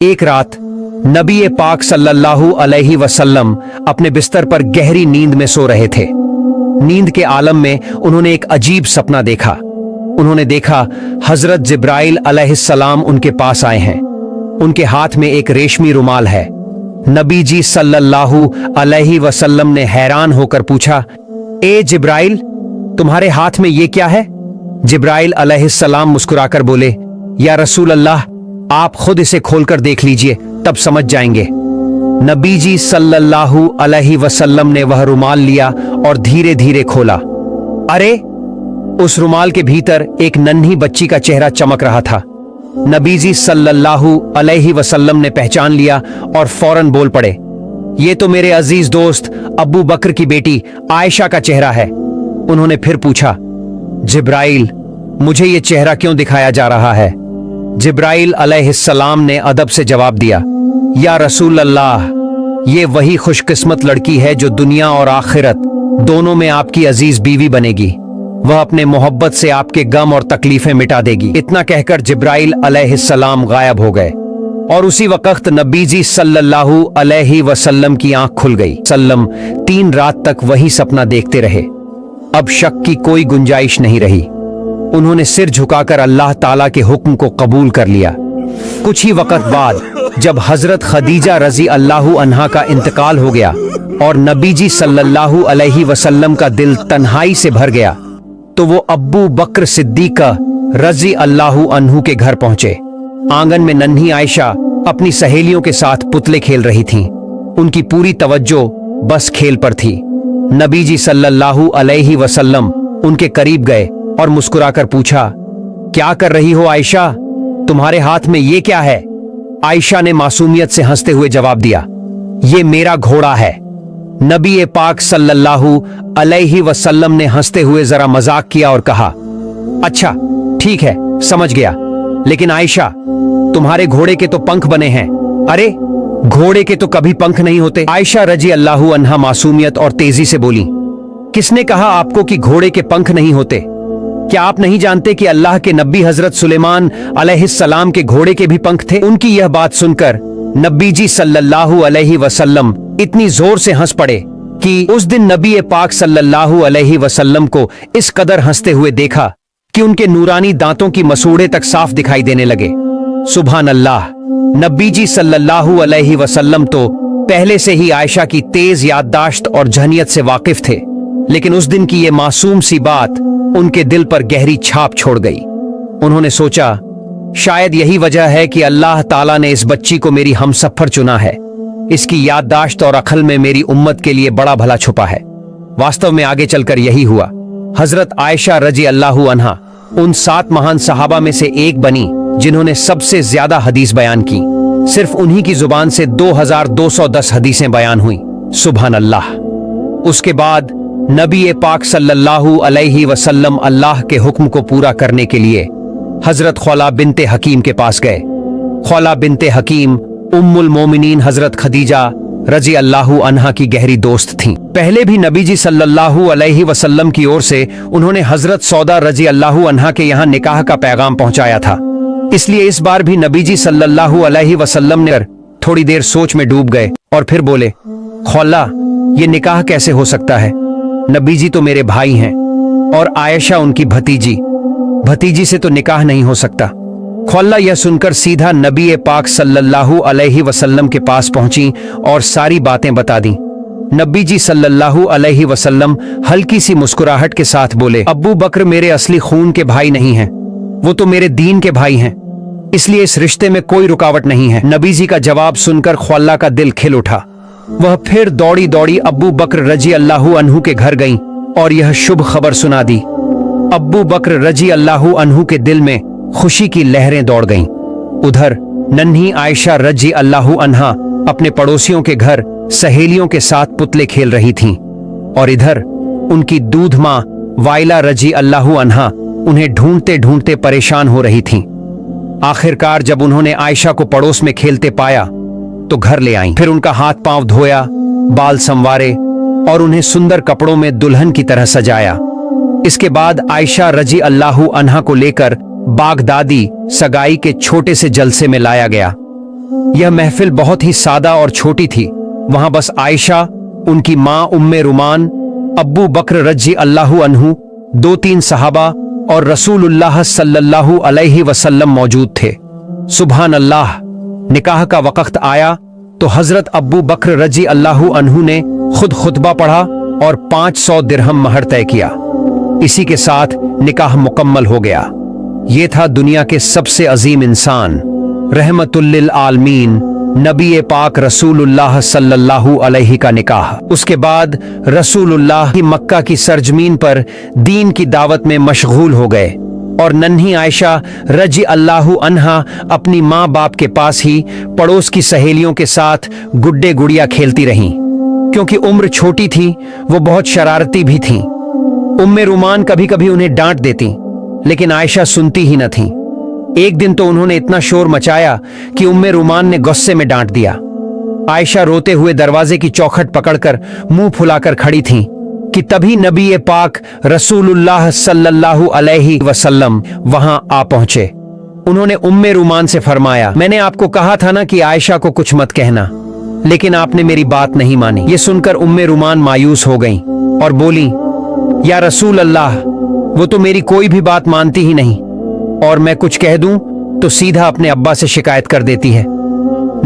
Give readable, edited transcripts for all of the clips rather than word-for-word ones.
एक रात नबी पाक सल्लल्लाहु अलैहि वसल्लम अपने बिस्तर पर गहरी नींद में सो रहे थे। नींद के आलम में उन्होंने एक अजीब सपना देखा। उन्होंने देखा हजरत जिब्राइल अलैहिस्सलाम उनके पास आए हैं। उनके हाथ में एक रेशमी रुमाल है। नबी जी सल्लल्लाहु अलैहि वसल्लम ने हैरान होकर पूछा, ए जिब्राइल, तुम्हारे हाथ में ये क्या है? जिब्राइल अलैहिस्सलाम मुस्कुराकर बोले, या रसूल अल्लाह, आप खुद इसे खोलकर देख लीजिए, तब समझ जाएंगे। नबी जी सल्लल्लाहु अलैहि वसल्लम ने वह रुमाल लिया और धीरे धीरे खोला। अरे, उस रुमाल के भीतर एक नन्ही बच्ची का चेहरा चमक रहा था। नबी जी सल्लल्लाहु अलैहि वसल्लम ने पहचान लिया और फौरन बोल पड़े, ये तो मेरे अजीज दोस्त अबू बकर की बेटी आयशा का चेहरा है। उन्होंने फिर पूछा, जिब्राइल, मुझे ये चेहरा क्यों दिखाया जा रहा है? जिब्राइल अलैहिस्सलाम ने अदब से जवाब दिया, या रसूल अल्लाह, ये वही खुशकिस्मत लड़की है जो दुनिया और आखिरत दोनों में आपकी अजीज बीवी बनेगी। वह अपने मोहब्बत से आपके गम और तकलीफें मिटा देगी। इतना कहकर जिब्राइल अलैहिस्सलाम गायब हो गए और उसी वक्त नबी जी सल्लल्लाहु अलैहि वसल्लम की आंख खुल गई। 3 रात तक वही सपना देखते रहे। अब शक की कोई गुंजाइश नहीं रही। उन्होंने सिर झुकाकर अल्लाह ताला के हुक्म को कबूल कर लिया। कुछ ही वक्त बाद जब हजरत खदीजा रजी अल्लाहु अन्हा का इंतकाल हो गया और नबी जी सल्लल्लाहु अलैहि वसल्लम का दिल तन्हाई से भर गया, तो वो अब्बू बकर सिद्दीक रजी अल्लाहु अन्हु के घर पहुंचे। आंगन में नन्ही आयशा अपनी सहेलियों के साथ पुतले खेल रही थीं। उनकी पूरी तवज्जो बस खेल पर थी। नबी जी सल्लल्लाहु अलैहि वसल्लम उनके करीब गए और मुस्कुराकर पूछा, क्या कर रही हो आयशा? तुम्हारे हाथ में ये क्या है? आयशा ने मासूमियत से हंसते हुए जवाब दिया, ये मेरा घोड़ा है। नबी पाक सल्लल्लाहु अलैहि वसल्लम ने हंसते हुए जरा मजाक किया और कहा, अच्छा ठीक है, समझ गया, लेकिन आयशा, तुम्हारे घोड़े के तो पंख बने हैं। अरे, घोड़े के तो कभी पंख नहीं होते। आयशा रजी अल्लाहु अन्हा मासूमियत और तेजी से बोली, किसने कहा आपको कि घोड़े के पंख नहीं होते? क्या आप नहीं जानते कि अल्लाह के नबी हजरत सुलेमान अलैहिस्सलाम के घोड़े के भी पंख थे? उनकी यह बात सुनकर नबी जी सल्लल्लाहु अलैहि वसल्लम इतनी जोर से हंस पड़े कि उस दिन नबी पाक सल्लल्लाहु अलैहि वसल्लम को इस कदर हंसते हुए देखा कि उनके नूरानी दांतों की मसूड़े तक साफ दिखाई देने लगे। सुभान अल्लाह। नबी जी सल्लल्लाहु अलैहि वसल्लम तो पहले से ही आयशा की तेज याददाश्त और जहनियत से वाकिफ थे, लेकिन उस दिन की ये मासूम सी बात उनके दिल पर गहरी छाप छोड़ गई। उन्होंने सोचा, शायद यही वजह है कि अल्लाह ताला ने इस बच्ची को मेरी हमसफर चुना है। इसकी याददाश्त और अक्ल में मेरी उम्मत के लिए बड़ा भला छुपा है। वास्तव में आगे चलकर यही हुआ। हजरत आयशा रजी अल्लाहु अन्हा उन 7 महान सहाबा में से एक बनी जिन्होंने सबसे ज्यादा हदीस बयान की। सिर्फ उन्हीं की जुबान से 2210 हदीसें बयान हुई। सुभान अल्लाह। उसके बाद नबी पाक सल्लल्लाहु अलैहि वसल्लम अल्लाह के हुक्म को पूरा करने के लिए हजरत खौला बिनते हकीम के पास गए। खौला बिनते हकीम उम्मुल मोमिनीन हजरत खदीजा रजी अल्लाहु अन्हा की गहरी दोस्त थीं। पहले भी नबी जी सल्लल्लाहु अलैहि वसल्लम की ओर से उन्होंने हजरत सौदा रजी अल्लाहु अन्हा के यहाँ निकाह का पैगाम पहुंचाया था। इसलिए इस बार भी नबी जी सल्लल्लाहु अलैहि वसल्लम ने थोड़ी देर सोच में डूब गए और फिर बोले, खौला, ये निकाह कैसे हो सकता है? नबी जी तो मेरे भाई हैं और आयशा उनकी भतीजी से तो निकाह नहीं हो सकता। खौला यह सुनकर सीधा नबी पाक सल्लल्लाहु अलैहि वसल्लम के पास पहुंची और सारी बातें बता दी। नबी जी सल्लल्लाहु अलैहि वसल्लम हल्की सी मुस्कुराहट के साथ बोले, अब्बू बकर मेरे असली खून के भाई नहीं हैं, वो तो मेरे दीन के भाई हैं, इसलिए इस रिश्ते में कोई रुकावट नहीं है। नबी जी का जवाब सुनकर खौला का दिल खिल उठा। वह फिर दौड़ी दौड़ी अब्बू बकर रजी अल्लाहु अन्हु के घर गईं और यह शुभ खबर सुना दी। अब्बू बकर रजी अल्लाहु अन्हु के दिल में खुशी की लहरें दौड़ गईं। उधर नन्ही आयशा रजी अल्लाहु अन्हा अपने पड़ोसियों के घर सहेलियों के साथ पुतले खेल रही थीं और इधर उनकी दूध मां वाइला रजी अल्लाहु अन्हा उन्हें ढूंढते ढूंढते परेशान हो रही थीं। आखिरकार जब उन्होंने आयशा को पड़ोस में खेलते पाया तो घर ले आईं। फिर उनका हाथ पांव धोया, बाल संवारे और उन्हें सुंदर कपड़ों में दुल्हन की तरह सजाया। इसके बाद आयशा रजी अल्लाहु अन्हा को लेकर बागदादी सगाई के छोटे से जलसे में लाया गया। यह महफिल बहुत ही सादा और छोटी थी। वहां बस आयशा, उनकी मां उम्मे रुमान, अब्बू बकर रजी अल्लाहु अन्हु, 2-3 सहाबा और रसूलुल्लाह सल्लल्लाहु अलैहि वसल्लम मौजूद थे। सुभान अल्लाह। निकाह का वक्त आया तो हजरत अब्बू बकर रजी अल्लाहु अन्हु ने खुद खुतबा पढ़ा और 500 दिरहम महर तय किया। इसी के साथ निकाह मुकम्मल हो गया। ये था दुनिया के सबसे अजीम इंसान, रहमतुल लिल आलमीन, नबी पाक रसूलुल्लाह सल्लल्लाहु अलैहि का निकाह। उसके बाद रसूलुल्लाह की मक्का की सरजमीन पर दीन की दावत में मशगूल हो गए और नन्ही आयशा रजी अल्लाहु अन्हा अपनी माँ बाप के पास ही पड़ोस की सहेलियों के साथ गुड्डे गुड़िया खेलती रहीं। क्योंकि उम्र छोटी थी, वो बहुत शरारती भी थीं। उम्मे रुमान कभी कभी उन्हें डांट देती, लेकिन आयशा सुनती ही न थीं। एक दिन तो उन्होंने इतना शोर मचाया कि उम्मे रुमान ने गुस्से में डांट दिया। आयशा रोते हुए दरवाजे की चौखट पकड़कर मुंह फुलाकर खड़ी थीं कि तभी नबी पाक रसूलुल्लाह सल्लल्लाहु अलैहि वसल्लम वहां आ पहुंचे। उन्होंने उम्मे रुमान से फरमाया, मैंने आपको कहा था ना कि आयशा को कुछ मत कहना, लेकिन आपने मेरी बात नहीं मानी। ये सुनकर उम्मे रुमान मायूस हो गईं और बोली, या रसूल अल्लाह, वो तो मेरी कोई भी बात मानती ही नहीं, और मैं कुछ कह दूं तो सीधा अपने अब्बा से शिकायत कर देती है।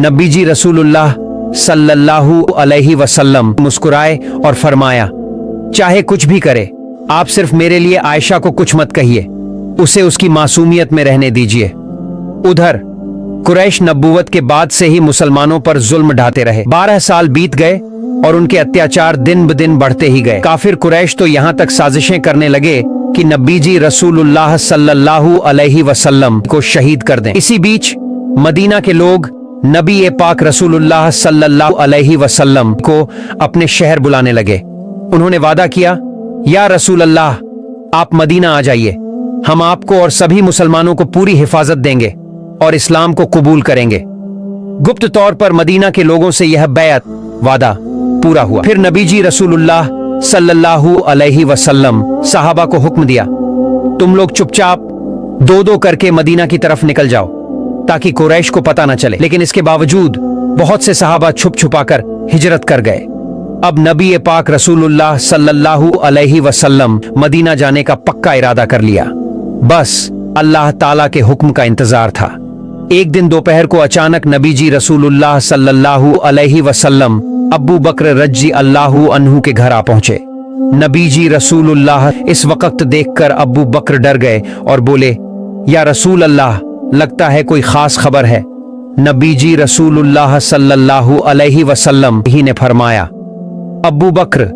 नबी जी रसूलुल्लाह सल्लल्लाहु अलैहि वसल्लम मुस्कुराए और फरमाया, चाहे कुछ भी करे, आप सिर्फ मेरे लिए आयशा को कुछ मत कहिए, उसे उसकी मासूमियत में रहने दीजिए। उधर कुरैश नबूवत के बाद से ही मुसलमानों पर जुल्म ढाते रहे। 12 साल बीत गए और उनके अत्याचार दिन ब दिन बढ़ते ही गए। काफिर कुरैश तो यहां तक साजिशें करने लगे कि नबी जी रसूलुल्लाह सल्लल्लाहु अलैहि वसल्लम को शहीद कर दें। इसी बीच मदीना के लोग नबी पाक रसूलुल्लाह सल्लल्लाहु अलैहि वसल्लम को अपने शहर बुलाने लगे। उन्होंने वादा किया, या रसूल अल्लाह, आप मदीना आ जाइए, हम आपको और सभी मुसलमानों को पूरी हिफाजत देंगे और इस्लाम को कबूल करेंगे। गुप्त तौर पर मदीना के लोगों से यह बैत वादा पूरा हुआ। फिर नबी जी रसूलुल्लाह सल्लल्लाहु अलैहि वसल्लम सहाबा को हुक्म दिया, तुम लोग चुपचाप 2-2 करके मदीना की तरफ निकल जाओ ताकि कुरैश को पता न चले। लेकिन इसके बावजूद बहुत से सहाबा छुप छुपाकर हिजरत कर गए। अब नबी पाक रसूलुल्लाह सल्लल्लाहु अलैहि वसल्लम मदीना जाने का पक्का इरादा कर लिया। बस अल्लाह ताला के हुक्म का इंतजार था। एक दिन दोपहर को अचानक नबी जी रसूलुल्लाह सल्लल्लाहु अलैहि वसल्लम अब्बू बकर रजी अल्लाहु अन्हु के घर आ पहुंचे। नबी जी रसूलुल्लाह इस वक्त देखकर अब्बू बकर डर गए और बोले, या रसूल अल्लाह, लगता है कोई खास खबर है। नबी जी रसूलुल्लाह सल्लल्लाहु अलैहि वसल्लम ही ने फरमाया, अब्बू बकर,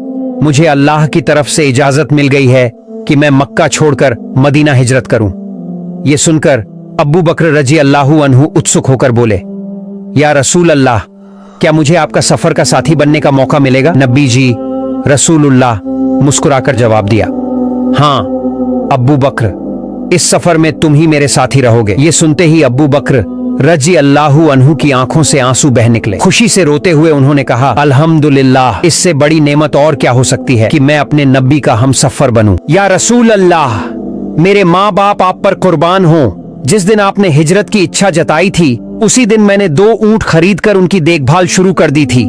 मुझे अल्लाह की तरफ से इजाजत मिल गई है कि मैं मक्का छोड़कर मदीना हिजरत करूं। यह सुनकर अब्बू बकर रजी अल्लाहु अन्हु उत्सुक होकर बोले, या रसूल अल्लाह, क्या मुझे आपका सफर का साथी बनने का मौका मिलेगा? नबी जी रसूलुल्लाह मुस्कुराकर जवाब दिया, हाँ अब्बू बकर, इस सफर में तुम ही मेरे साथी रहोगे। ये सुनते ही अब्बू बकर रजी अल्लाहु अन्हु की आंखों से आंसू बह निकले। खुशी से रोते हुए उन्होंने कहा, अल्हम्दुलिल्लाह, इससे बड़ी नेमत और क्या हो सकती है कि मैं अपने नबी का हमसफर बनूं। या रसूल अल्लाह, मेरे माँ बाप आप पर कुर्बान हो। जिस दिन आपने हिजरत की इच्छा जताई थी, उसी दिन मैंने 2 ऊंट खरीद कर उनकी देखभाल शुरू कर दी थी।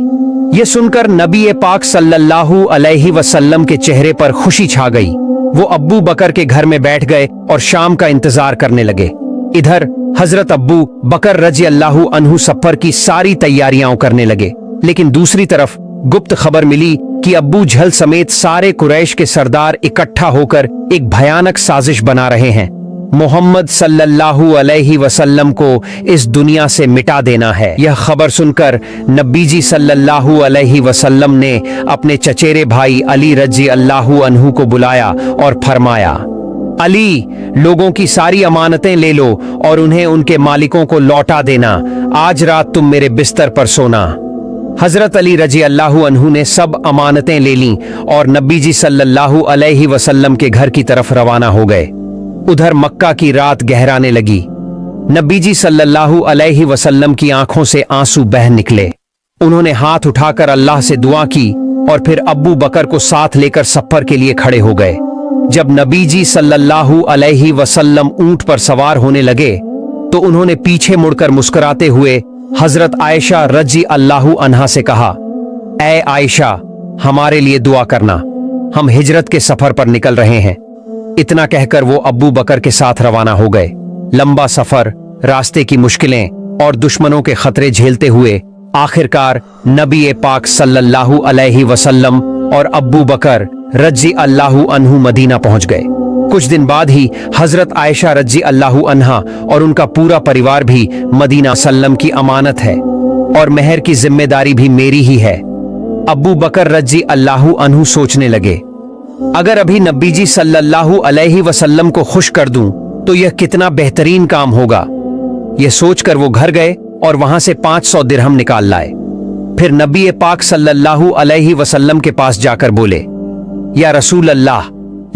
ये सुनकर नबी पाक सल्लल्लाहु अलैहि वसल्लम के चेहरे पर खुशी छा गई। वो अब्बू बकर के घर में बैठ गए और शाम का इंतजार करने लगे। इधर हजरत अब्बू बकर रजी अल्लाहु अन्हु सफर की सारी तैयारियां करने लगे। लेकिन दूसरी तरफ गुप्त खबर मिली कि अब्बू झल समेत सारे कुरैश के सरदार इकट्ठा होकर एक भयानक साजिश बना रहे हैं। मोहम्मद सल्लल्लाहु अलैहि वसल्लम को इस दुनिया से मिटा देना है। यह खबर सुनकर नबी जी सल्लल्लाहु अलैहि वसल्लम ने अपने चचेरे भाई अली रजी अल्लाहु अन्हु को बुलाया और फरमाया, अली, लोगों की सारी अमानतें ले लो और उन्हें उनके मालिकों को लौटा देना। आज रात तुम मेरे बिस्तर पर सोना। हजरत अली रजी अल्लाहु अन्हु ने सब अमानतें ले लीं और नबी जी सल्लल्लाहु अलैहि वसल्लम के घर की तरफ रवाना हो गए। उधर मक्का की रात गहराने लगी। नबी जी सल्लल्लाहु अलैहि वसल्लम की आंखों से आंसू बह निकले। उन्होंने हाथ उठाकर अल्लाह से दुआ की और फिर अब्बू बकर को साथ लेकर सफर के लिए खड़े हो गए। जब नबी जी सल्लल्लाहु अलैहि वसल्लम ऊंट पर सवार होने लगे तो उन्होंने पीछे मुड़कर मुस्कुराते हुए हजरत आयशा रजी अल्लाहु अन्हा से कहा, ऐ आयशा, हमारे लिए दुआ करना, हम हिजरत के सफर पर निकल रहे हैं। इतना कहकर वो अब्बू बकर के साथ रवाना हो गए। लंबा सफर, रास्ते की मुश्किलें और दुश्मनों के खतरे झेलते हुए आखिरकार नबी पाक सल्लल्लाहु अलैहि वसल्लम और अब्बू बकर रजी अल्लाहु अन्हु मदीना पहुंच गए। कुछ दिन बाद ही हजरत आयशा रजी अल्लाहु अन्हा और उनका पूरा परिवार भी मदीना सल्लम की अमानत है और मेहर की जिम्मेदारी भी मेरी ही है। अब्बू बकर रजी अल्लाहु अन्हु सोचने लगे, अगर अभी नबी जी सल्लल्लाहु अलैहि वसल्लम को खुश कर दूं तो यह कितना बेहतरीन काम होगा। यह सोचकर वो घर गए और वहां से 500 दिरहम निकाल लाए। फिर नबी पाक सल्लल्लाहु अलैहि वसल्लम के पास जाकर बोले, या रसूल अल्लाह,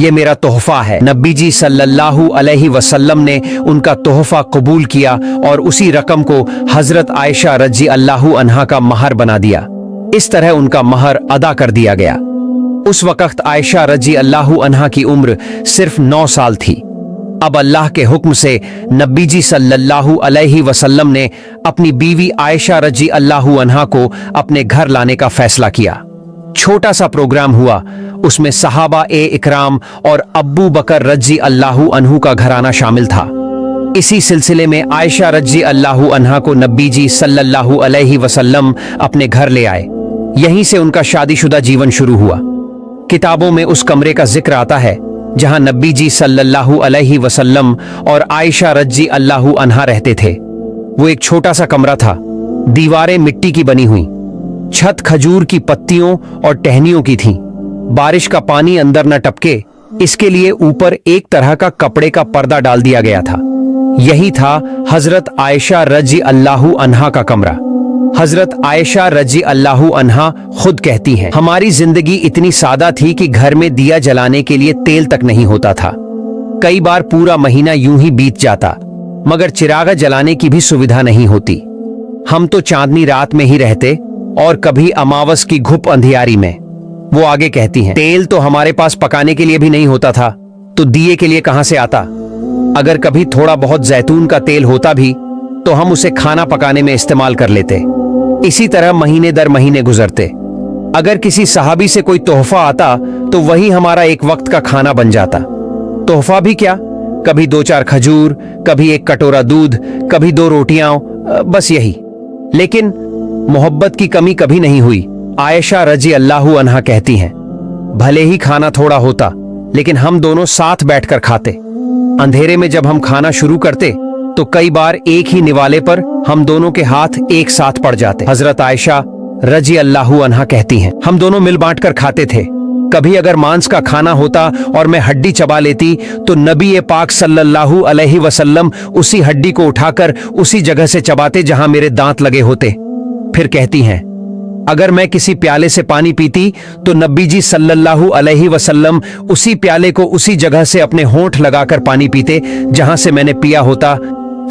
ये मेरा तोहफा है। नबी जी सल्लल्लाहु अलैहि वसल्लम ने उनका तोहफा कबूल किया और उसी रकम को हजरत आयशा रजी अल्लाहु अन्हा का महर बना दिया। इस तरह उनका महर अदा कर दिया गया। उस वक्त आयशा रजी अल्लाहु अन्हा की उम्र सिर्फ 9 साल थी। अब अल्लाह के हुक्म से नबी जी सल्लल्लाहु अलैहि वसल्लम ने अपनी बीवी आयशा रजी अल्लाहु अन्हा को अपने घर लाने का फैसला किया। छोटा सा प्रोग्राम हुआ, उसमें सहाबा ए इकराम और अब्बू बकर रजी अल्लाहु अन्हु का घराना शामिल था। इसी सिलसिले में आयशा रजी अल्लाहु अन्हा को नबी जी सल्लल्लाहु अलैहि वसल्लम अपने घर ले आए। यहीं से उनका शादीशुदा जीवन शुरू हुआ। किताबों में उस कमरे का जिक्र आता है जहां नबी जी सल्लल्लाहु अलैहि वसल्लम और आयशा रजी अल्लाहु अन्हा रहते थे। वो एक छोटा सा कमरा था, दीवारें मिट्टी की बनी हुई, छत खजूर की पत्तियों और टहनियों की थी। बारिश का पानी अंदर न टपके, इसके लिए ऊपर एक तरह का कपड़े का पर्दा डाल दिया गया था। यही था हजरत आयशा रजी अल्लाहु अन्हा का कमरा। हजरत आयशा रजी अल्लाहु अन्हा खुद कहती हैं, हमारी जिंदगी इतनी सादा थी कि घर में दिया जलाने के लिए तेल तक नहीं होता था। कई बार पूरा महीना यूं ही बीत जाता, मगर चिराग जलाने की भी सुविधा नहीं होती। हम तो चांदनी रात में ही रहते और कभी अमावस की घुप अंधियारी में। वो आगे कहती हैं, तेल तो हमारे पास पकाने के लिए भी नहीं होता था, तो दिए के लिए कहां से आता। अगर कभी थोड़ा बहुत जैतून का तेल होता भी तो हम उसे खाना पकाने में इस्तेमाल कर लेते। इसी तरह महीने दर महीने गुजरते। अगर किसी सहाबी से कोई तोहफा आता तो वही हमारा एक वक्त का खाना बन जाता। तोहफा भी क्या, कभी 2-4 खजूर, कभी 1 कटोरा दूध, कभी 2 रोटियां, बस यही। लेकिन मोहब्बत की कमी कभी नहीं हुई। आयशा रजी अल्लाहु अन्हा कहती हैं, भले ही खाना थोड़ा होता लेकिन हम दोनों साथ बैठकर खाते। अंधेरे में जब हम खाना शुरू करते तो कई बार एक ही निवाले पर हम दोनों के हाथ एक साथ पड़ जाते। हजरत आयशा रजी अल्लाहु अन्हा कहती हैं, हम दोनों मिल बांट कर खाते थे। कभी अगर मांस का खाना होता और मैं हड्डी चबा लेती तो नबी पाक सल्लल्लाहु अलैहि वसल्लम उसी हड्डी को उठाकर उसी जगह से चबाते जहां मेरे दांत लगे होते। फिर कहती हैं, अगर मैं किसी प्याले से पानी पीती तो नबी जी सल्लल्लाहु अलैहि वसल्लम उसी प्याले को उसी जगह से अपने होंठ लगाकर पानी पीते जहां से मैंने पिया होता।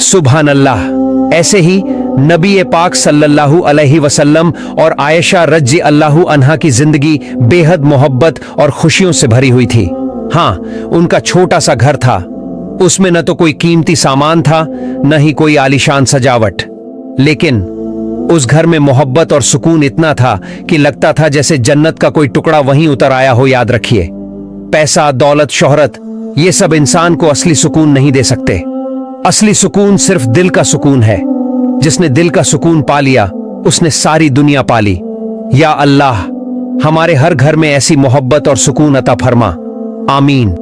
सुभान अल्लाह। ऐसे ही नबी पाक सल्लल्लाहु अलैहि वसल्लम और आयशा रजी अल्लाहु अन्हा की जिंदगी बेहद मोहब्बत और खुशियों से भरी हुई थी। हाँ, उनका छोटा सा घर था, उसमें न तो कोई कीमती सामान था न ही कोई आलीशान सजावट, लेकिन उस घर में मोहब्बत और सुकून इतना था कि लगता था जैसे जन्नत का कोई टुकड़ा वहीं उतर आया हो। याद रखिए, पैसा, दौलत, शोहरत, ये सब इंसान को असली सुकून नहीं दे सकते। असली सुकून सिर्फ दिल का सुकून है। जिसने दिल का सुकून पा लिया उसने सारी दुनिया पा ली। या अल्लाह, हमारे हर घर में ऐसी मोहब्बत और सुकून अता फरमा। आमीन।